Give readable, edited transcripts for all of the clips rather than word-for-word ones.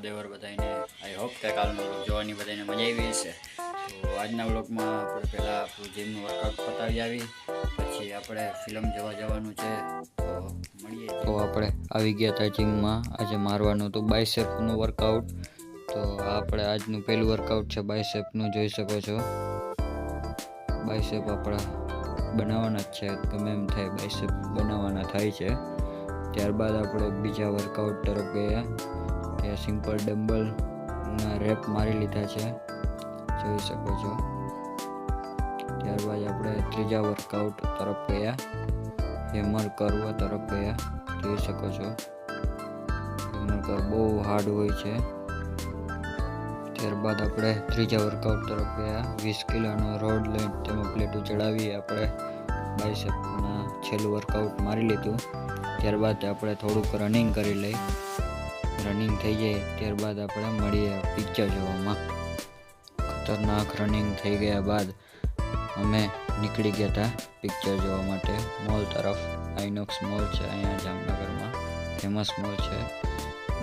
મહાદેવર બધાને I hope કે કાલનો વ્લોગ જોવાની બધાને મજા આવી હશે। તો આજના વ્લોગમાં આપણે પહેલાં આપણું જીમનું વર્કઆઉટ પતાવી આવી, પછી આપણે ફિલ્મ જોવા જવાનું છે, તો મળીએ। તો આપણે આવી ગયા હતા જીમમાં, આજે મારવાનું હતું બાયસેપનું વર્કઆઉટ। તો આપણે આજનું પહેલું વર્કઆઉટ છે બાયસેપનું, જોઈ શકો છો। બાયસેપ આપણા બનાવવાના જ છે, ગમે એમ થાય બાયસેપ બનાવવાના થાય છે। ત્યારબાદ આપણે બીજા વર્કઆઉટ તરફ ગયા કે સિમ્પલ ડમ્બલના રેપ મારી લીધા છે, જોઈ શકો છો। ત્યારબાદ આપણે ત્રીજા વર્કઆઉટ તરફ ગયા, હેમર કર્વ તરફ ગયા, જોઈ શકો છો। હેમર કર્વ બહુ હાર્ડ હોય છે। ત્યારબાદ આપણે ત્રીજા વર્કઆઉટ તરફ ગયા, 20 કિલોનો રોડ લઈને તેમાં પ્લેટો ચડાવી આપણે બાયસેપના છેલ્લું વર્કઆઉટ મારી લીધું। ત્યારબાદ આપણે થોડુંક રનિંગ કરી લઈ, રનિંગ થઈ જાય ત્યારબાદ આપણે મળીએ પિક્ચર જોવામાં। ખતરનાક રનિંગ થઈ ગયા બાદ અમે નીકળી ગયા હતા પિક્ચર જોવા માટે મોલ તરફ। આઈનોક્સ મોલ છે અહીંયા જામનગરમાં, ફેમસ મોલ છે,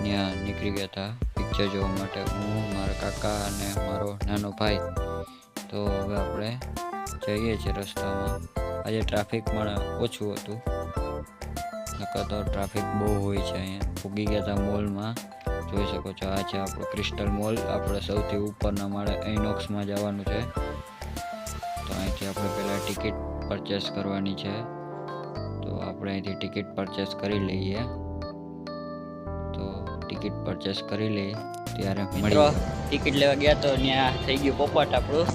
ત્યાં નીકળી ગયા હતા પિક્ચર જોવા માટે, હું, મારા કાકા અને મારો નાનો ભાઈ। તો હવે આપણે જઈએ છીએ રસ્તામાં। આજે ટ્રાફિક પણ ઓછું હતું, નકર તો ટ્રાફિક બહુ હોય છે અહીંયા। પૂગી ગયા હતા મોલમાં, જોઈ શકો છો। આ છે આપણો ક્રિસ્ટલ મોલ, આપણે સૌથી ઉપરના માળે આઈનોક્સમાં જવાનું છે। તો અહીંથી આપણે પહેલાં ટિકિટ પરચેસ કરવાની છે, તો આપણે અહીંથી ટિકિટ પરચેસ કરી લઈએ। તો ટિકિટ પરચેસ કરી લઈએ ત્યારે મળીએ। ટિકિટ લેવા ગયા તો ત્યાં થઈ ગયું પોપટ આપણું।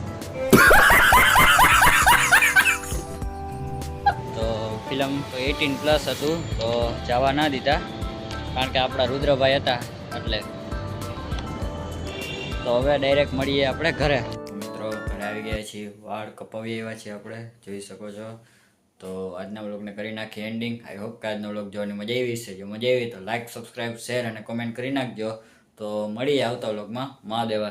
ફિલ્મ તો 18+ હતું, તો જવા ના દીધા કારણ કે આપણા રુદ્રભાઈ હતા એટલે। તો હવે ડાયરેક્ટ મળીએ આપણે ઘરે। મિત્રો ઘરે આવી ગયા છીએ, વાળ કપાવી આવ્યા છીએ આપણે, જોઈ શકો છો। તો આજના વ્લોગને કરી નાખીએ એન્ડિંગ। આઈ હોપ કે આજનો વ્લોગ જોવાની મજા આવી હશે। જો મજા આવી તો લાઈક, સબસ્ક્રાઈબ, શેર અને કોમેન્ટ કરી નાખજો। તો મળીએ આવતા વ્લોગમાં। મહાદેવ।